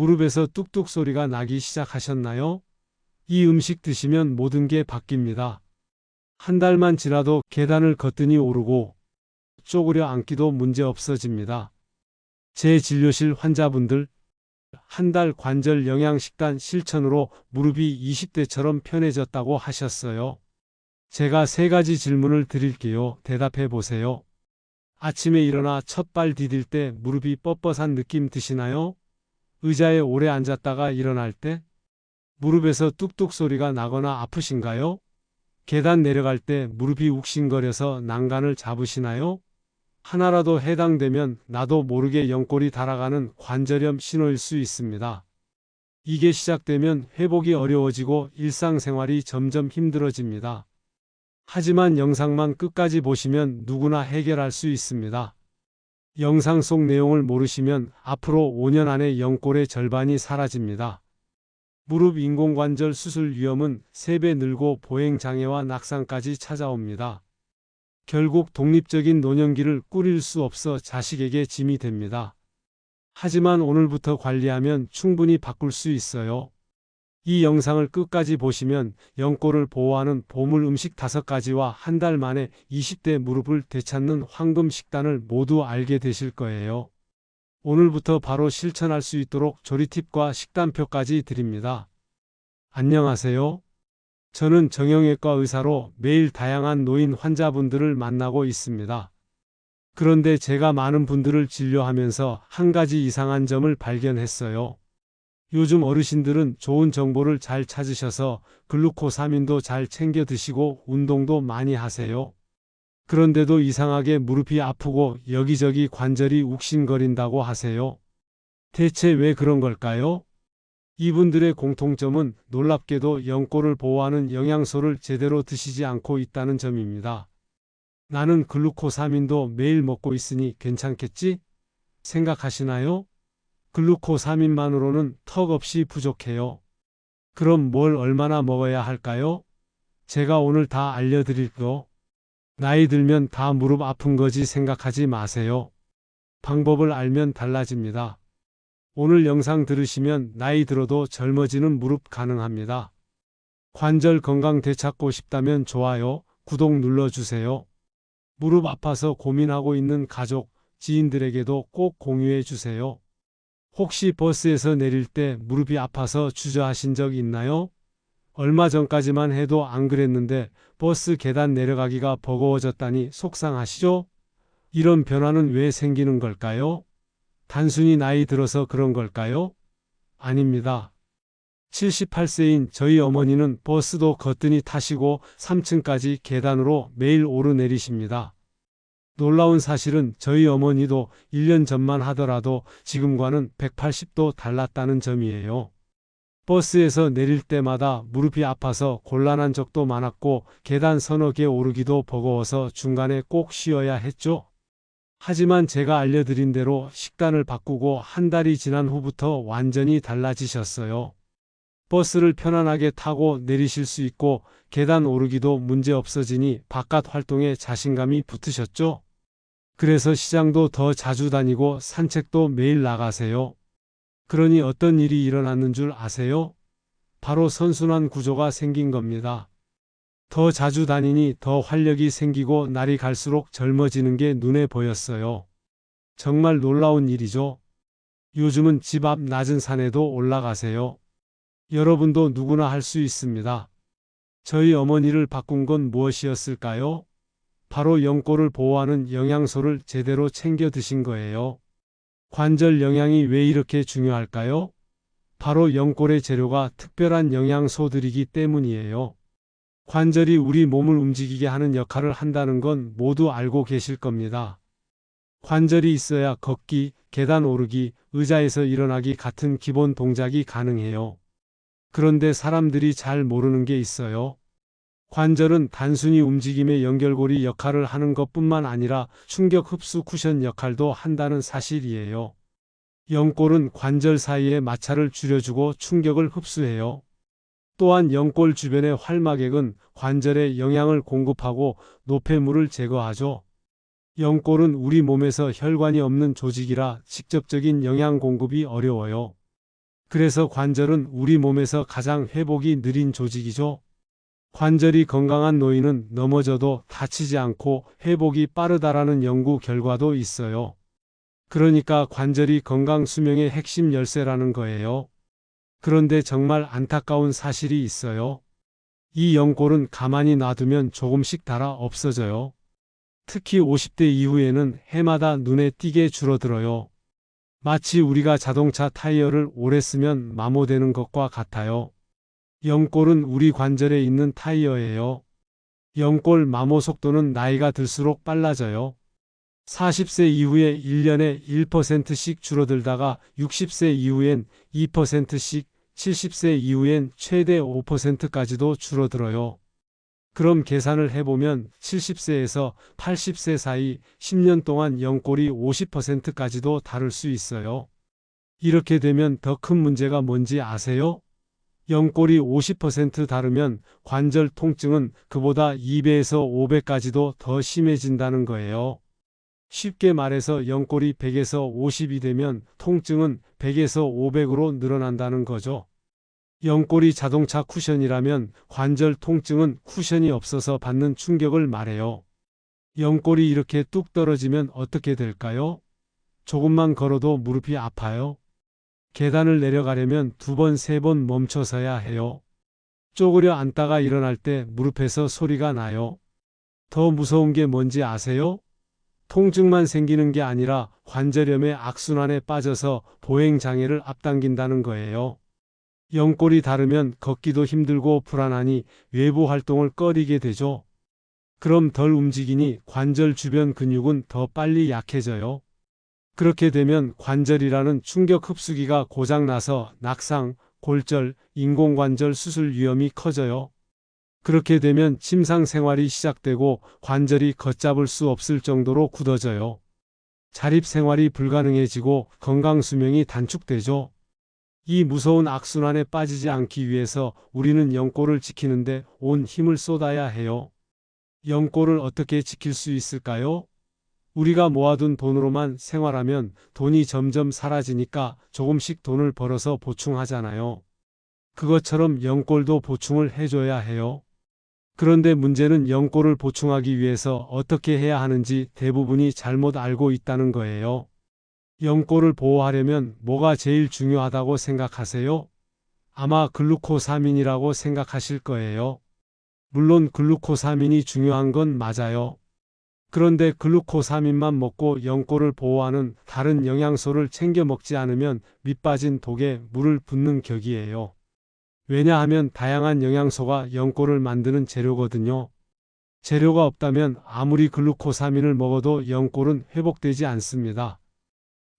무릎에서 뚝뚝 소리가 나기 시작하셨나요? 이 음식 드시면 모든 게 바뀝니다. 한 달만 지나도 계단을 거뜬히 오르고 쪼그려 앉기도 문제 없어집니다. 제 진료실 환자분들, 한 달 관절 영양식단 실천으로 무릎이 20대처럼 편해졌다고 하셨어요. 제가 3가지 질문을 드릴게요. 대답해 보세요. 아침에 일어나 첫 발 디딜 때 무릎이 뻣뻣한 느낌 드시나요? 의자에 오래 앉았다가 일어날 때? 무릎에서 뚝뚝 소리가 나거나 아프신가요? 계단 내려갈 때 무릎이 욱신거려서 난간을 잡으시나요? 하나라도 해당되면 나도 모르게 연골이 달아가는 관절염 신호일 수 있습니다. 이게 시작되면 회복이 어려워지고 일상생활이 점점 힘들어집니다. 하지만 영상만 끝까지 보시면 누구나 해결할 수 있습니다. 영상 속 내용을 모르시면 앞으로 5년 안에 연골의 절반이 사라집니다. 무릎 인공관절 수술 위험은 3배 늘고 보행장애와 낙상까지 찾아옵니다. 결국 독립적인 노년기를 꾸릴 수 없어 자식에게 짐이 됩니다. 하지만 오늘부터 관리하면 충분히 바꿀 수 있어요. 이 영상을 끝까지 보시면 연골을 보호하는 보물 음식 5가지와 한 달 만에 20대 무릎을 되찾는 황금 식단을 모두 알게 되실 거예요. 오늘부터 바로 실천할 수 있도록 조리 팁과 식단표까지 드립니다. 안녕하세요. 저는 정형외과 의사로 매일 다양한 노인 환자분들을 만나고 있습니다. 그런데 제가 많은 분들을 진료하면서 한 가지 이상한 점을 발견했어요. 요즘 어르신들은 좋은 정보를 잘 찾으셔서 글루코사민도 잘 챙겨 드시고 운동도 많이 하세요. 그런데도 이상하게 무릎이 아프고 여기저기 관절이 욱신거린다고 하세요. 대체 왜 그런 걸까요? 이분들의 공통점은 놀랍게도 연골을 보호하는 영양소를 제대로 드시지 않고 있다는 점입니다. 나는 글루코사민도 매일 먹고 있으니 괜찮겠지? 생각하시나요? 글루코사민만으로는 턱없이 부족해요. 그럼 뭘 얼마나 먹어야 할까요? 제가 오늘 다 알려드릴게요. 나이 들면 다 무릎 아픈 거지 생각하지 마세요. 방법을 알면 달라집니다. 오늘 영상 들으시면 나이 들어도 젊어지는 무릎 가능합니다. 관절 건강 되찾고 싶다면 좋아요, 구독 눌러주세요. 무릎 아파서 고민하고 있는 가족, 지인들에게도 꼭 공유해 주세요. 혹시 버스에서 내릴 때 무릎이 아파서 주저하신 적 있나요? 얼마 전까지만 해도 안 그랬는데 버스 계단 내려가기가 버거워졌다니 속상하시죠? 이런 변화는 왜 생기는 걸까요? 단순히 나이 들어서 그런 걸까요? 아닙니다. 78세인 저희 어머니는 버스도 거뜬히 타시고 3층까지 계단으로 매일 오르내리십니다. 놀라운 사실은 저희 어머니도 1년 전만 하더라도 지금과는 180도 달랐다는 점이에요. 버스에서 내릴 때마다 무릎이 아파서 곤란한 적도 많았고 계단 서너 개 오르기도 버거워서 중간에 꼭 쉬어야 했죠. 하지만 제가 알려드린 대로 식단을 바꾸고 한 달이 지난 후부터 완전히 달라지셨어요. 버스를 편안하게 타고 내리실 수 있고 계단 오르기도 문제 없어지니 바깥 활동에 자신감이 붙으셨죠? 그래서 시장도 더 자주 다니고 산책도 매일 나가세요. 그러니 어떤 일이 일어났는 줄 아세요? 바로 선순환 구조가 생긴 겁니다. 더 자주 다니니 더 활력이 생기고 날이 갈수록 젊어지는 게 눈에 보였어요. 정말 놀라운 일이죠. 요즘은 집 앞 낮은 산에도 올라가세요. 여러분도 누구나 할 수 있습니다. 저희 어머니를 바꾼 건 무엇이었을까요? 바로 연골을 보호하는 영양소를 제대로 챙겨 드신 거예요. 관절 영양이 왜 이렇게 중요할까요? 바로 연골의 재료가 특별한 영양소들이기 때문이에요. 관절이 우리 몸을 움직이게 하는 역할을 한다는 건 모두 알고 계실 겁니다. 관절이 있어야 걷기, 계단 오르기, 의자에서 일어나기 같은 기본 동작이 가능해요. 그런데 사람들이 잘 모르는 게 있어요. 관절은 단순히 움직임의 연결고리 역할을 하는 것뿐만 아니라 충격 흡수 쿠션 역할도 한다는 사실이에요. 연골은 관절 사이의 마찰을 줄여주고 충격을 흡수해요. 또한 연골 주변의 활막액은 관절에 영양을 공급하고 노폐물을 제거하죠. 연골은 우리 몸에서 혈관이 없는 조직이라 직접적인 영양 공급이 어려워요. 그래서 관절은 우리 몸에서 가장 회복이 느린 조직이죠. 관절이 건강한 노인은 넘어져도 다치지 않고 회복이 빠르다라는 연구 결과도 있어요. 그러니까 관절이 건강 수명의 핵심 열쇠라는 거예요. 그런데 정말 안타까운 사실이 있어요. 이 연골은 가만히 놔두면 조금씩 닳아 없어져요. 특히 50대 이후에는 해마다 눈에 띄게 줄어들어요. 마치 우리가 자동차 타이어를 오래 쓰면 마모되는 것과 같아요. 연골은 우리 관절에 있는 타이어예요. 연골 마모 속도는 나이가 들수록 빨라져요. 40세 이후에 1년에 1%씩 줄어들다가 60세 이후엔 2%씩, 70세 이후엔 최대 5%까지도 줄어들어요. 그럼 계산을 해보면 70세에서 80세 사이 10년 동안 연골이 50%까지도 다를 수 있어요. 이렇게 되면 더 큰 문제가 뭔지 아세요? 연골이 50% 다르면 관절 통증은 그보다 2배에서 5배까지도 더 심해진다는 거예요. 쉽게 말해서 연골이 100에서 50이 되면 통증은 100에서 500으로 늘어난다는 거죠. 연골이 자동차 쿠션이라면 관절 통증은 쿠션이 없어서 받는 충격을 말해요. 연골이 이렇게 뚝 떨어지면 어떻게 될까요? 조금만 걸어도 무릎이 아파요. 계단을 내려가려면 2번, 3번 멈춰서야 해요. 쪼그려 앉다가 일어날 때 무릎에서 소리가 나요. 더 무서운 게 뭔지 아세요? 통증만 생기는 게 아니라 관절염의 악순환에 빠져서 보행장애를 앞당긴다는 거예요. 연골이 다르면 걷기도 힘들고 불안하니 외부 활동을 꺼리게 되죠. 그럼 덜 움직이니 관절 주변 근육은 더 빨리 약해져요. 그렇게 되면 관절이라는 충격 흡수기가 고장나서 낙상, 골절, 인공관절 수술 위험이 커져요. 그렇게 되면 침상 생활이 시작되고 관절이 걷잡을 수 없을 정도로 굳어져요. 자립 생활이 불가능해지고 건강 수명이 단축되죠. 이 무서운 악순환에 빠지지 않기 위해서 우리는 연골을 지키는데 온 힘을 쏟아야 해요. 연골을 어떻게 지킬 수 있을까요? 우리가 모아둔 돈으로만 생활하면 돈이 점점 사라지니까 조금씩 돈을 벌어서 보충하잖아요. 그것처럼 연골도 보충을 해줘야 해요. 그런데 문제는 연골을 보충하기 위해서 어떻게 해야 하는지 대부분이 잘못 알고 있다는 거예요. 연골을 보호하려면 뭐가 제일 중요하다고 생각하세요? 아마 글루코사민이라고 생각하실 거예요. 물론 글루코사민이 중요한 건 맞아요. 그런데 글루코사민만 먹고 연골을 보호하는 다른 영양소를 챙겨 먹지 않으면 밑빠진 독에 물을 붓는 격이에요. 왜냐하면 다양한 영양소가 연골을 만드는 재료거든요. 재료가 없다면 아무리 글루코사민을 먹어도 연골은 회복되지 않습니다.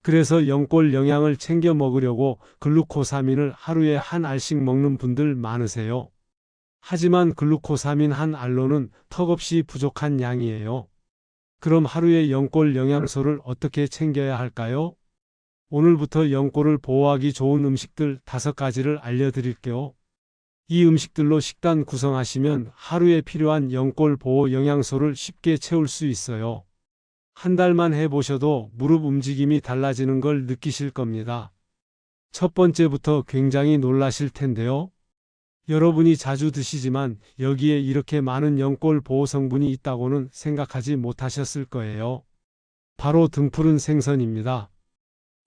그래서 연골 영양을 챙겨 먹으려고 글루코사민을 하루에 한 알씩 먹는 분들 많으세요. 하지만 글루코사민 한 알로는 턱없이 부족한 양이에요. 그럼 하루에 연골 영양소를 어떻게 챙겨야 할까요? 오늘부터 연골을 보호하기 좋은 음식들 5가지를 알려드릴게요. 이 음식들로 식단 구성하시면 하루에 필요한 연골 보호 영양소를 쉽게 채울 수 있어요. 한 달만 해보셔도 무릎 움직임이 달라지는 걸 느끼실 겁니다. 첫 번째부터 굉장히 놀라실 텐데요. 여러분이 자주 드시지만 여기에 이렇게 많은 연골 보호 성분이 있다고는 생각하지 못하셨을 거예요. 바로 등푸른 생선입니다.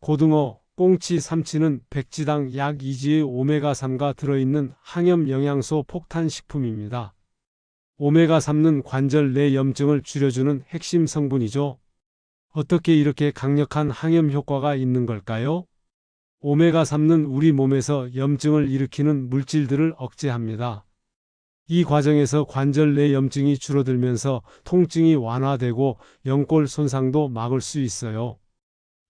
고등어, 꽁치, 삼치는 백지당 약 2g의 오메가3가 들어있는 항염 영양소 폭탄 식품입니다. 오메가3는 관절 내 염증을 줄여주는 핵심 성분이죠. 어떻게 이렇게 강력한 항염 효과가 있는 걸까요? 오메가3는 우리 몸에서 염증을 일으키는 물질들을 억제합니다. 이 과정에서 관절 내 염증이 줄어들면서 통증이 완화되고 연골 손상도 막을 수 있어요.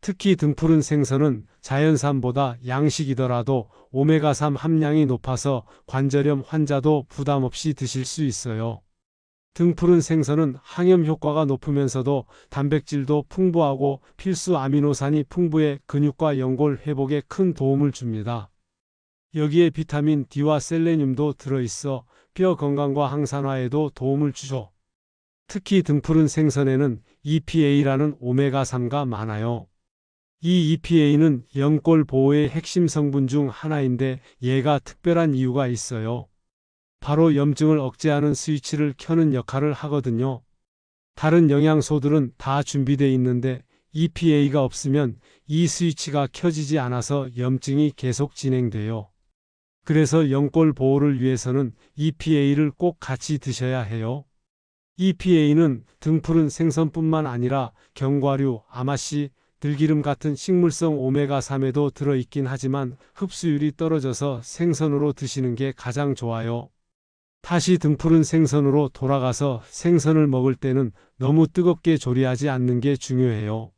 특히 등푸른 생선은 자연산보다 양식이더라도 오메가3 함량이 높아서 관절염 환자도 부담 없이 드실 수 있어요. 등푸른 생선은 항염 효과가 높으면서도 단백질도 풍부하고 필수 아미노산이 풍부해 근육과 연골 회복에 큰 도움을 줍니다. 여기에 비타민 D와 셀레늄도 들어있어 뼈 건강과 항산화에도 도움을 주죠. 특히 등푸른 생선에는 EPA라는 오메가3가 많아요. 이 EPA는 연골 보호의 핵심 성분 중 하나인데 얘가 특별한 이유가 있어요. 바로 염증을 억제하는 스위치를 켜는 역할을 하거든요. 다른 영양소들은 다 준비되어 있는데 EPA가 없으면 이 스위치가 켜지지 않아서 염증이 계속 진행돼요. 그래서 연골 보호를 위해서는 EPA를 꼭 같이 드셔야 해요. EPA는 등푸른 생선뿐만 아니라 견과류, 아마씨, 들기름 같은 식물성 오메가3에도 들어있긴 하지만 흡수율이 떨어져서 생선으로 드시는 게 가장 좋아요. 다시 등푸른 생선으로 돌아가서 생선을 먹을 때는 너무 뜨겁게 조리하지 않는 게 중요해요.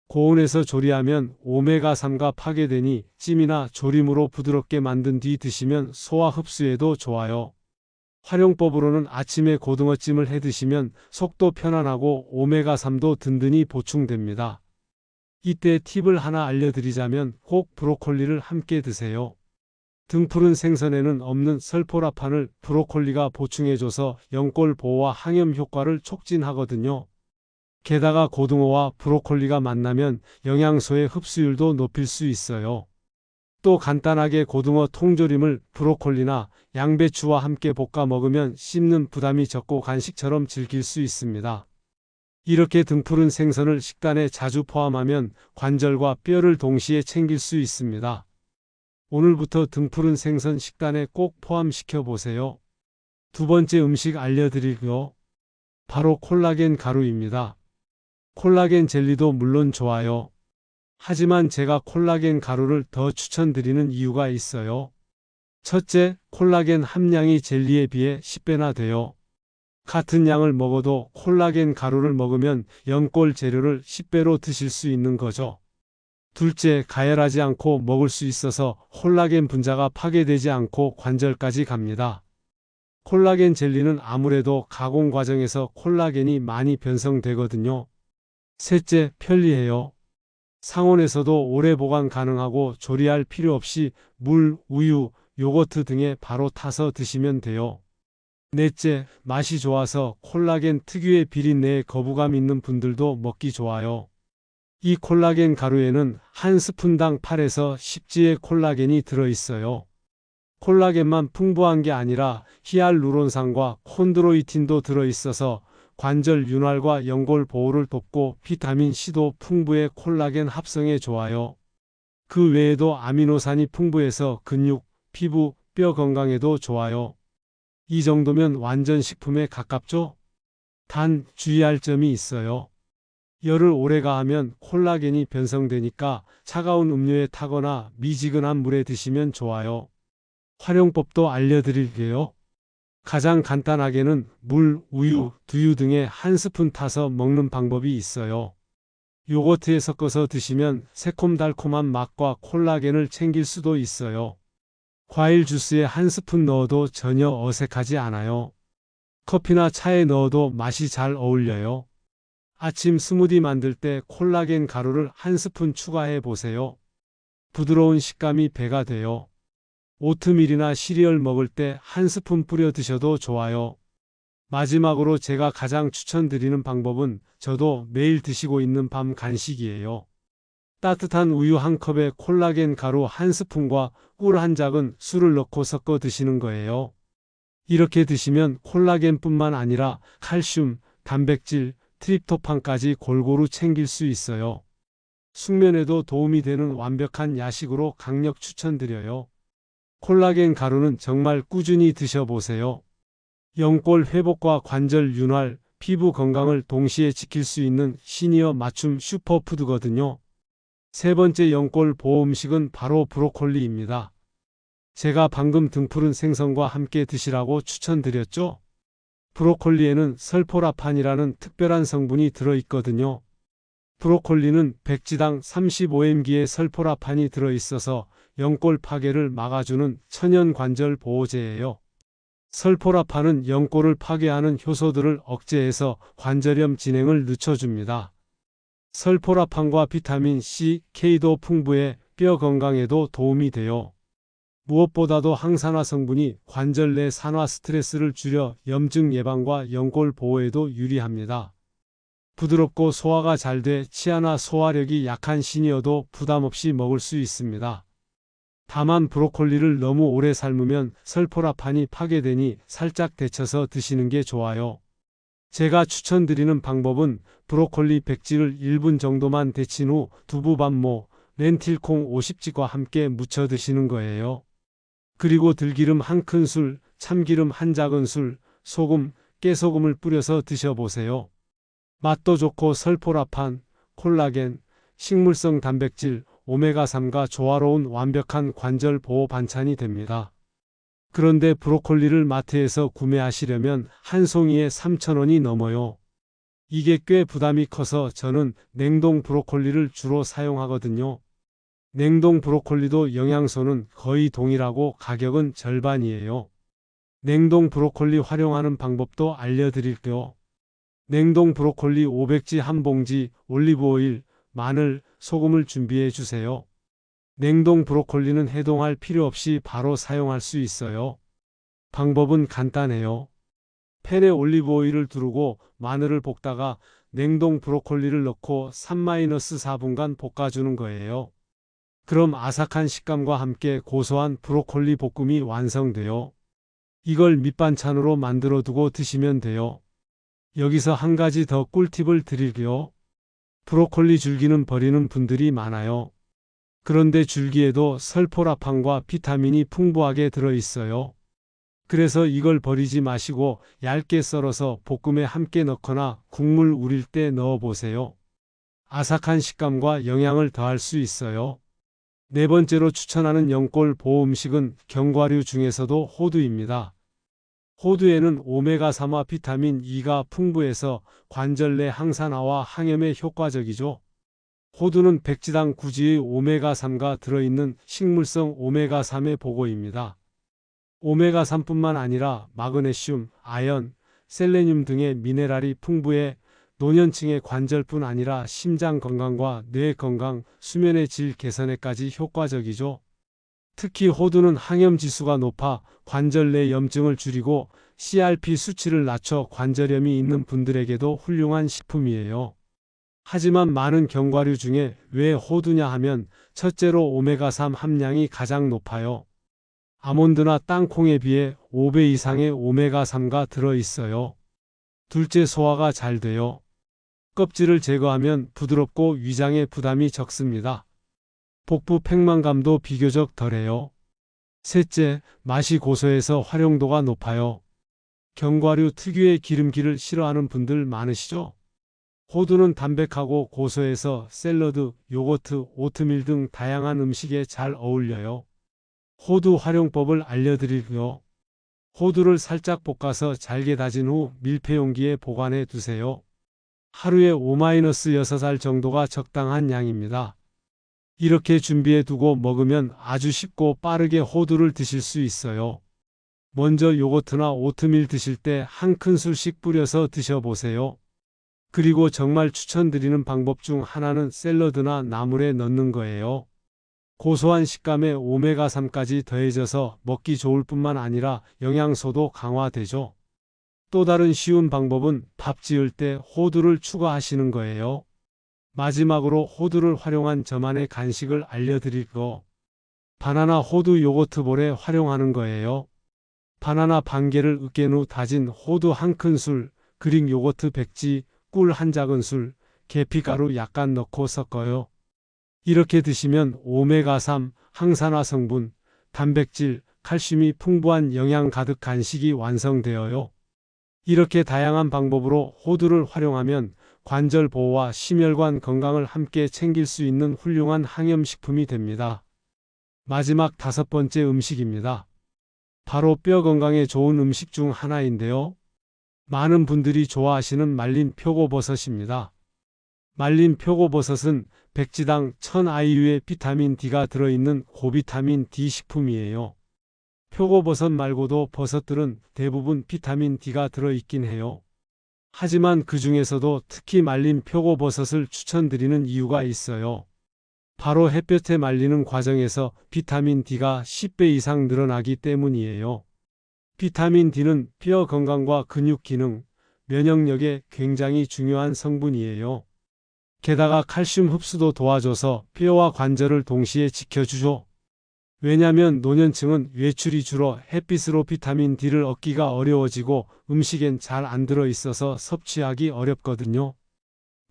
고온에서 조리하면 오메가3가 파괴되니 찜이나 조림으로 부드럽게 만든 뒤 드시면 소화 흡수에도 좋아요. 활용법으로는 아침에 고등어찜을 해 드시면 속도 편안하고 오메가3도 든든히 보충됩니다. 이때 팁을 하나 알려드리자면 꼭 브로콜리를 함께 드세요. 등푸른 생선에는 없는 설포라판을 브로콜리가 보충해줘서 연골 보호와 항염 효과를 촉진하거든요. 게다가 고등어와 브로콜리가 만나면 영양소의 흡수율도 높일 수 있어요. 또 간단하게 고등어 통조림을 브로콜리나 양배추와 함께 볶아 먹으면 씹는 부담이 적고 간식처럼 즐길 수 있습니다. 이렇게 등푸른 생선을 식단에 자주 포함하면 관절과 뼈를 동시에 챙길 수 있습니다. 오늘부터 등푸른 생선 식단에 꼭 포함시켜 보세요. 두 번째 음식 알려드릴게요. 바로 콜라겐 가루입니다. 콜라겐 젤리도 물론 좋아요. 하지만 제가 콜라겐 가루를 더 추천드리는 이유가 있어요. 첫째, 콜라겐 함량이 젤리에 비해 10배나 돼요. 같은 양을 먹어도 콜라겐 가루를 먹으면 연골 재료를 10배로 드실 수 있는 거죠. 둘째, 가열하지 않고 먹을 수 있어서 콜라겐 분자가 파괴되지 않고 관절까지 갑니다. 콜라겐 젤리는 아무래도 가공 과정에서 콜라겐이 많이 변성되거든요. 셋째, 편리해요. 상온에서도 오래 보관 가능하고 조리할 필요 없이 물, 우유, 요거트 등에 바로 타서 드시면 돼요. 넷째, 맛이 좋아서 콜라겐 특유의 비린내에 거부감 있는 분들도 먹기 좋아요. 이 콜라겐 가루에는 한 스푼당 8에서 10지의 콜라겐이 들어있어요. 콜라겐만 풍부한 게 아니라 히알루론산과 콘드로이틴도 들어있어서 관절 윤활과 연골 보호를 돕고 비타민C도 풍부해 콜라겐 합성에 좋아요. 그 외에도 아미노산이 풍부해서 근육, 피부, 뼈 건강에도 좋아요. 이 정도면 완전 식품에 가깝죠? 단 주의할 점이 있어요. 열을 오래 가하면 콜라겐이 변성되니까 차가운 음료에 타거나 미지근한 물에 드시면 좋아요. 활용법도 알려드릴게요. 가장 간단하게는 물, 우유, 두유 등에 한 스푼 타서 먹는 방법이 있어요. 요거트에 섞어서 드시면 새콤달콤한 맛과 콜라겐을 챙길 수도 있어요. 과일 주스에 한 스푼 넣어도 전혀 어색하지 않아요. 커피나 차에 넣어도 맛이 잘 어울려요. 아침 스무디 만들 때 콜라겐 가루를 한 스푼 추가해 보세요. 부드러운 식감이 배가 돼요. 오트밀이나 시리얼 먹을 때 한 스푼 뿌려 드셔도 좋아요. 마지막으로 제가 가장 추천드리는 방법은 저도 매일 드시고 있는 밤 간식이에요. 따뜻한 우유 한 컵에 콜라겐 가루 한 스푼과 꿀 한 작은 술을 넣고 섞어 드시는 거예요. 이렇게 드시면 콜라겐뿐만 아니라 칼슘, 단백질, 트립토판까지 골고루 챙길 수 있어요. 숙면에도 도움이 되는 완벽한 야식으로 강력 추천드려요. 콜라겐 가루는 정말 꾸준히 드셔보세요. 연골 회복과 관절 윤활, 피부 건강을 동시에 지킬 수 있는 시니어 맞춤 슈퍼푸드거든요. 세 번째 연골 보호 음식은 바로 브로콜리입니다. 제가 방금 등푸른 생선과 함께 드시라고 추천드렸죠? 브로콜리에는 설포라판이라는 특별한 성분이 들어있거든요. 브로콜리는 백지당 35mg의 설포라판이 들어있어서 연골 파괴를 막아주는 천연 관절 보호제예요. 설포라판은 연골을 파괴하는 효소들을 억제해서 관절염 진행을 늦춰줍니다. 설포라판과 비타민 C, K도 풍부해 뼈 건강에도 도움이 돼요. 무엇보다도 항산화 성분이 관절 내 산화 스트레스를 줄여 염증 예방과 연골 보호에도 유리합니다. 부드럽고 소화가 잘 돼 치아나 소화력이 약한 신이어도 부담 없이 먹을 수 있습니다. 다만 브로콜리를 너무 오래 삶으면 설포라판이 파괴되니 살짝 데쳐서 드시는 게 좋아요. 제가 추천드리는 방법은 브로콜리 백지를 1분 정도만 데친 후 두부반모, 렌틸콩 50지과 함께 무쳐 드시는 거예요. 그리고 들기름 1큰술, 참기름 1작은술, 소금, 깨소금을 뿌려서 드셔보세요. 맛도 좋고 설포라판, 콜라겐, 식물성 단백질, 오메가3가 조화로운 완벽한 관절 보호 반찬이 됩니다. 그런데 브로콜리를 마트에서 구매하시려면 한 송이에 3,000원이 넘어요. 이게 꽤 부담이 커서 저는 냉동 브로콜리를 주로 사용하거든요. 냉동 브로콜리도 영양소는 거의 동일하고 가격은 절반이에요. 냉동 브로콜리 활용하는 방법도 알려드릴게요. 냉동 브로콜리 500지 한 봉지, 올리브오일, 마늘, 소금을 준비해 주세요. 냉동 브로콜리는 해동할 필요 없이 바로 사용할 수 있어요. 방법은 간단해요. 팬에 올리브오일을 두르고 마늘을 볶다가 냉동 브로콜리를 넣고 3-4분간 볶아주는 거예요. 그럼 아삭한 식감과 함께 고소한 브로콜리 볶음이 완성돼요. 이걸 밑반찬으로 만들어 두고 드시면 돼요. 여기서 한 가지 더 꿀팁을 드릴게요. 브로콜리 줄기는 버리는 분들이 많아요. 그런데 줄기에도 설포라판과 비타민이 풍부하게 들어있어요. 그래서 이걸 버리지 마시고 얇게 썰어서 볶음에 함께 넣거나 국물 우릴 때 넣어보세요. 아삭한 식감과 영양을 더할 수 있어요. 네 번째로 추천하는 영골 보호 음식은 견과류 중에서도 호두입니다. 호두에는 오메가3와 비타민 E가 풍부해서 관절 내 항산화와 항염에 효과적이죠. 호두는 백지당 구지의 오메가3가 들어있는 식물성 오메가3의 보고입니다. 오메가3뿐만 아니라 마그네슘, 아연, 셀레늄 등의 미네랄이 풍부해 노년층의 관절뿐 아니라 심장 건강과 뇌 건강, 수면의 질 개선에까지 효과적이죠. 특히 호두는 항염 지수가 높아 관절 내 염증을 줄이고 CRP 수치를 낮춰 관절염이 있는 분들에게도 훌륭한 식품이에요. 하지만 많은 견과류 중에 왜 호두냐 하면 첫째로 오메가3 함량이 가장 높아요. 아몬드나 땅콩에 비해 5배 이상의 오메가3가 들어있어요. 둘째, 소화가 잘 돼요. 껍질을 제거하면 부드럽고 위장에 부담이 적습니다. 복부 팽만감도 비교적 덜해요. 셋째, 맛이 고소해서 활용도가 높아요. 견과류 특유의 기름기를 싫어하는 분들 많으시죠? 호두는 담백하고 고소해서 샐러드, 요거트, 오트밀 등 다양한 음식에 잘 어울려요. 호두 활용법을 알려드릴게요. 호두를 살짝 볶아서 잘게 다진 후 밀폐용기에 보관해 두세요. 하루에 5-6알 정도가 적당한 양입니다. 이렇게 준비해 두고 먹으면 아주 쉽고 빠르게 호두를 드실 수 있어요. 먼저 요거트나 오트밀 드실 때 1큰술씩 뿌려서 드셔보세요. 그리고 정말 추천드리는 방법 중 하나는 샐러드나 나물에 넣는 거예요. 고소한 식감에 오메가3까지 더해져서 먹기 좋을 뿐만 아니라 영양소도 강화되죠. 또 다른 쉬운 방법은 밥 지을 때 호두를 추가하시는 거예요. 마지막으로 호두를 활용한 저만의 간식을 알려드릴게요. 바나나 호두 요거트 볼에 활용하는 거예요. 바나나 반 개를 으깬 후 다진 호두 1큰술, 그릭 요거트 100지, 꿀 1작은술, 계피가루 약간 넣고 섞어요. 이렇게 드시면 오메가3, 항산화 성분, 단백질, 칼슘이 풍부한 영양 가득 간식이 완성되어요. 이렇게 다양한 방법으로 호두를 활용하면 관절 보호와 심혈관 건강을 함께 챙길 수 있는 훌륭한 항염식품이 됩니다. 마지막 5번째 음식입니다. 바로 뼈 건강에 좋은 음식 중 하나인데요. 많은 분들이 좋아하시는 말린 표고버섯입니다. 말린 표고버섯은 백지당 1000IU의 비타민 D가 들어있는 고비타민 D 식품이에요. 표고버섯 말고도 버섯들은 대부분 비타민 D가 들어있긴 해요. 하지만 그 중에서도 특히 말린 표고버섯을 추천드리는 이유가 있어요. 바로 햇볕에 말리는 과정에서 비타민 D가 10배 이상 늘어나기 때문이에요. 비타민 D는 뼈 건강과 근육 기능, 면역력에 굉장히 중요한 성분이에요. 게다가 칼슘 흡수도 도와줘서 뼈와 관절을 동시에 지켜주죠. 왜냐하면 노년층은 외출이 줄어 햇빛으로 비타민 D를 얻기가 어려워지고 음식엔 잘 안 들어있어서 섭취하기 어렵거든요.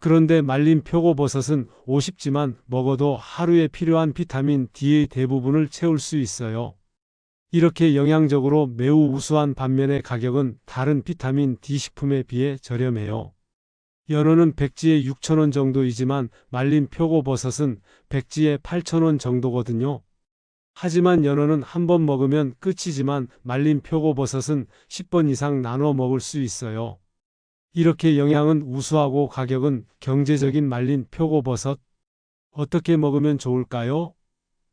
그런데 말린 표고버섯은 50지만 먹어도 하루에 필요한 비타민 D의 대부분을 채울 수 있어요. 이렇게 영양적으로 매우 우수한 반면에 가격은 다른 비타민 D 식품에 비해 저렴해요. 연어는 백지에 6,000원 정도이지만 말린 표고버섯은 백지에 8,000원 정도거든요. 하지만 연어는 한 번 먹으면 끝이지만 말린 표고버섯은 10번 이상 나눠 먹을 수 있어요. 이렇게 영양은 우수하고 가격은 경제적인 말린 표고버섯. 어떻게 먹으면 좋을까요?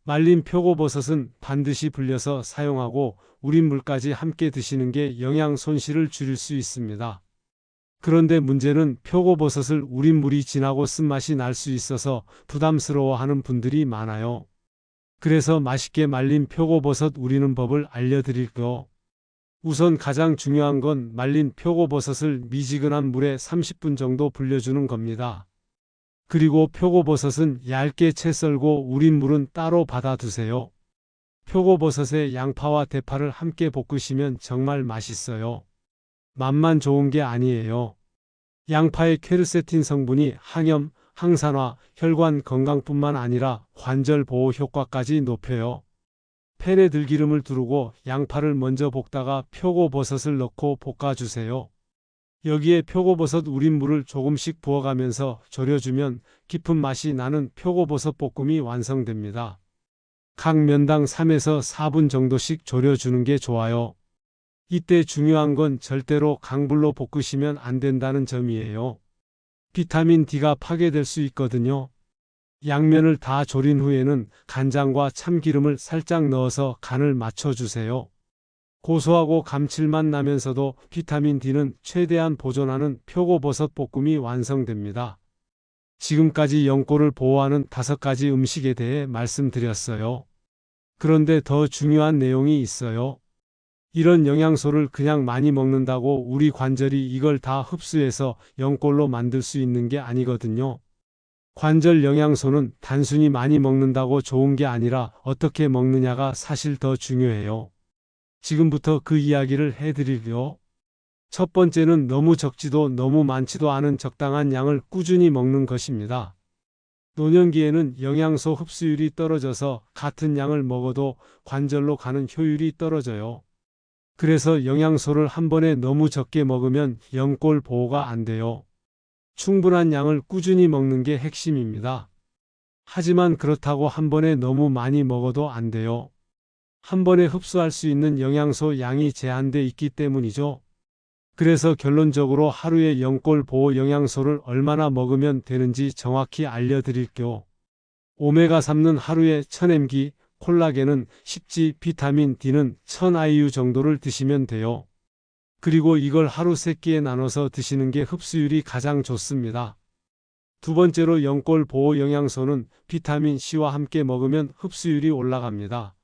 말린 표고버섯은 반드시 불려서 사용하고 우린 물까지 함께 드시는 게 영양 손실을 줄일 수 있습니다. 그런데 문제는 표고버섯을 우린 물이 진하고 쓴맛이 날 수 있어서 부담스러워하는 분들이 많아요. 그래서 맛있게 말린 표고버섯 우리는 법을 알려드릴게요. 우선 가장 중요한 건 말린 표고버섯을 미지근한 물에 30분 정도 불려주는 겁니다. 그리고 표고버섯은 얇게 채 썰고 우린 물은 따로 받아두세요. 표고버섯에 양파와 대파를 함께 볶으시면 정말 맛있어요. 맛만 좋은 게 아니에요. 양파의 퀘르세틴 성분이 항염, 항산화, 혈관 건강뿐만 아니라 관절 보호 효과까지 높여요. 팬에 들기름을 두르고 양파를 먼저 볶다가 표고버섯을 넣고 볶아주세요. 여기에 표고버섯 우린 물을 조금씩 부어가면서 졸여주면 깊은 맛이 나는 표고버섯 볶음이 완성됩니다. 각 면당 3에서 4분 정도씩 졸여주는 게 좋아요. 이때 중요한 건 절대로 강불로 볶으시면 안 된다는 점이에요. 비타민 D가 파괴될 수 있거든요. 양면을 다 졸인 후에는 간장과 참기름을 살짝 넣어서 간을 맞춰주세요. 고소하고 감칠맛 나면서도 비타민 D는 최대한 보존하는 표고버섯 볶음이 완성됩니다. 지금까지 연골을 보호하는 5가지 음식에 대해 말씀드렸어요. 그런데 더 중요한 내용이 있어요. 이런 영양소를 그냥 많이 먹는다고 우리 관절이 이걸 다 흡수해서 연골로 만들 수 있는 게 아니거든요. 관절 영양소는 단순히 많이 먹는다고 좋은 게 아니라 어떻게 먹느냐가 사실 더 중요해요. 지금부터 그 이야기를 해드릴게요. 첫 번째는 너무 적지도 너무 많지도 않은 적당한 양을 꾸준히 먹는 것입니다. 노년기에는 영양소 흡수율이 떨어져서 같은 양을 먹어도 관절로 가는 효율이 떨어져요. 그래서 영양소를 한 번에 너무 적게 먹으면 연골 보호가 안 돼요. 충분한 양을 꾸준히 먹는 게 핵심입니다. 하지만 그렇다고 한 번에 너무 많이 먹어도 안 돼요. 한 번에 흡수할 수 있는 영양소 양이 제한돼 있기 때문이죠. 그래서 결론적으로 하루에 연골 보호 영양소를 얼마나 먹으면 되는지 정확히 알려드릴게요. 오메가3는 하루에 1000mg, 콜라겐은 10g, 비타민 D는 1000IU 정도를 드시면 돼요. 그리고 이걸 하루 3끼에 나눠서 드시는 게 흡수율이 가장 좋습니다. 두 번째로 연골 보호 영양소는 비타민 C와 함께 먹으면 흡수율이 올라갑니다.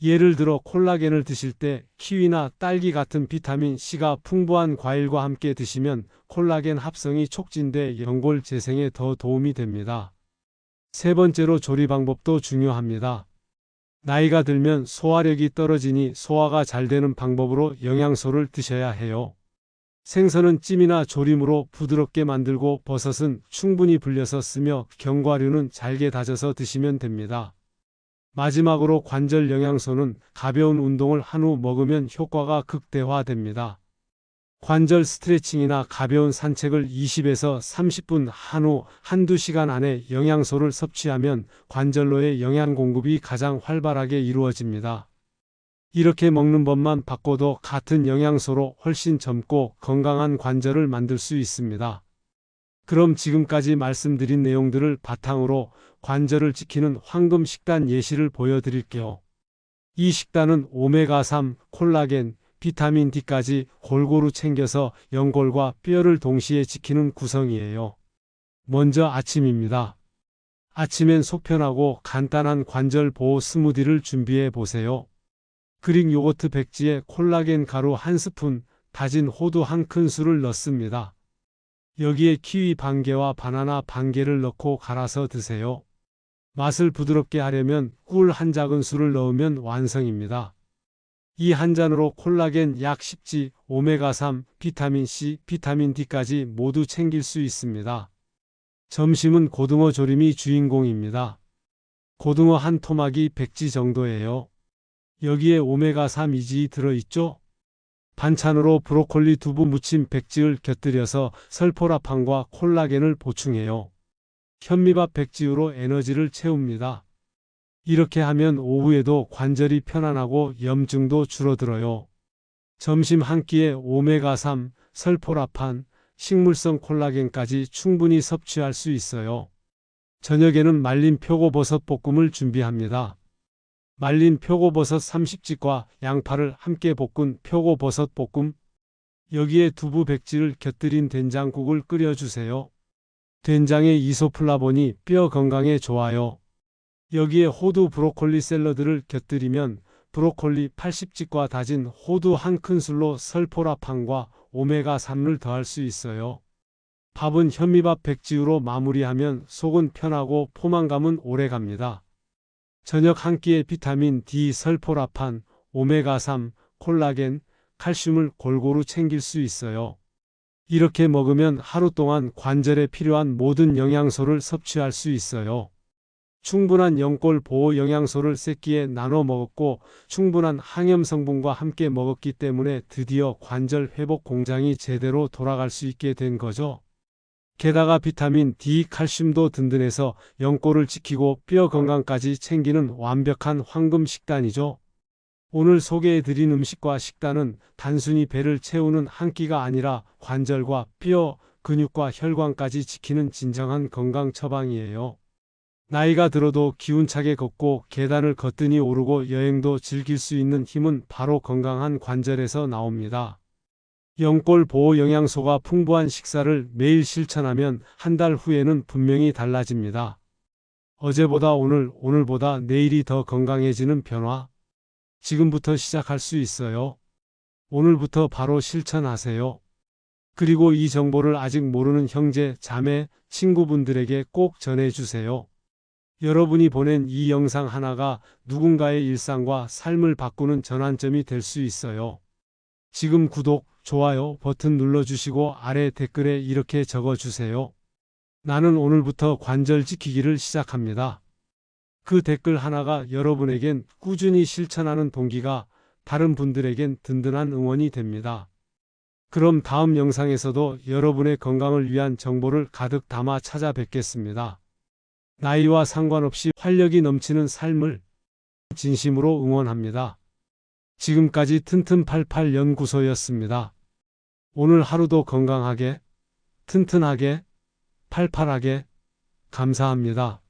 예를 들어 콜라겐을 드실 때 키위나 딸기 같은 비타민 C가 풍부한 과일과 함께 드시면 콜라겐 합성이 촉진돼 연골 재생에 더 도움이 됩니다. 세 번째로 조리 방법도 중요합니다. 나이가 들면 소화력이 떨어지니 소화가 잘 되는 방법으로 영양소를 드셔야 해요. 생선은 찜이나 조림으로 부드럽게 만들고 버섯은 충분히 불려서 쓰며 견과류는 잘게 다져서 드시면 됩니다. 마지막으로 관절 영양소는 가벼운 운동을 한 후 먹으면 효과가 극대화됩니다. 관절 스트레칭이나 가벼운 산책을 20에서 30분 한 후 한두 시간 안에 영양소를 섭취하면 관절로의 영양 공급이 가장 활발하게 이루어집니다. 이렇게 먹는 법만 바꿔도 같은 영양소로 훨씬 젊고 건강한 관절을 만들 수 있습니다. 그럼 지금까지 말씀드린 내용들을 바탕으로 관절을 지키는 황금 식단 예시를 보여드릴게요. 이 식단은 오메가3, 콜라겐, 비타민 D까지 골고루 챙겨서 연골과 뼈를 동시에 지키는 구성이에요. 먼저 아침입니다. 아침엔 속편하고 간단한 관절 보호 스무디를 준비해 보세요. 그릭 요거트 100g에 콜라겐 가루 1스푼, 다진 호두 한 큰술을 넣습니다. 여기에 키위 반개와 바나나 반개를 넣고 갈아서 드세요. 맛을 부드럽게 하려면 꿀 한 작은술을 넣으면 완성입니다. 이 한 잔으로 콜라겐 약 10지, 오메가3, 비타민C, 비타민D까지 모두 챙길 수 있습니다. 점심은 고등어 조림이 주인공입니다. 고등어 한 토막이 100지 정도예요. 여기에 오메가3 이지 들어있죠? 반찬으로 브로콜리 두부 무침 100지를 곁들여서 설포라판과 콜라겐을 보충해요. 현미밥 100지로 에너지를 채웁니다. 이렇게 하면 오후에도 관절이 편안하고 염증도 줄어들어요. 점심 한 끼에 오메가3, 설포라판, 식물성 콜라겐까지 충분히 섭취할 수 있어요. 저녁에는 말린 표고버섯 볶음을 준비합니다. 말린 표고버섯 30지과 양파를 함께 볶은 표고버섯 볶음. 여기에 두부 100지를 곁들인 된장국을 끓여주세요. 된장의 이소플라본이 뼈 건강에 좋아요. 여기에 호두 브로콜리 샐러드를 곁들이면 브로콜리 80지과 다진 호두 한 큰술로 설포라판과 오메가3를 더할 수 있어요. 밥은 현미밥 100지로 마무리하면 속은 편하고 포만감은 오래갑니다. 저녁 한 끼에 비타민 D, 설포라판, 오메가3, 콜라겐, 칼슘을 골고루 챙길 수 있어요. 이렇게 먹으면 하루 동안 관절에 필요한 모든 영양소를 섭취할 수 있어요. 충분한 영골 보호 영양소를 세끼에 나눠 먹었고 충분한 항염 성분과 함께 먹었기 때문에 드디어 관절 회복 공장이 제대로 돌아갈 수 있게 된 거죠. 게다가 비타민 D, 칼슘도 든든해서 영골을 지키고 뼈 건강까지 챙기는 완벽한 황금 식단이죠. 오늘 소개해드린 음식과 식단은 단순히 배를 채우는 한 끼가 아니라 관절과 뼈, 근육과 혈관까지 지키는 진정한 건강 처방이에요. 나이가 들어도 기운차게 걷고 계단을 거뜬히 오르고 여행도 즐길 수 있는 힘은 바로 건강한 관절에서 나옵니다. 영골 보호 영양소가 풍부한 식사를 매일 실천하면 한 달 후에는 분명히 달라집니다. 어제보다 오늘, 오늘보다 내일이 더 건강해지는 변화. 지금부터 시작할 수 있어요. 오늘부터 바로 실천하세요. 그리고 이 정보를 아직 모르는 형제, 자매, 친구분들에게 꼭 전해주세요. 여러분이 보낸 이 영상 하나가 누군가의 일상과 삶을 바꾸는 전환점이 될 수 있어요. 지금 구독, 좋아요 버튼 눌러주시고 아래 댓글에 이렇게 적어주세요. 나는 오늘부터 관절 지키기를 시작합니다. 그 댓글 하나가 여러분에겐 꾸준히 실천하는 동기가, 다른 분들에겐 든든한 응원이 됩니다. 그럼 다음 영상에서도 여러분의 건강을 위한 정보를 가득 담아 찾아뵙겠습니다. 나이와 상관없이 활력이 넘치는 삶을 진심으로 응원합니다. 지금까지 튼튼88 연구소였습니다. 오늘 하루도 건강하게, 튼튼하게, 팔팔하게 감사합니다.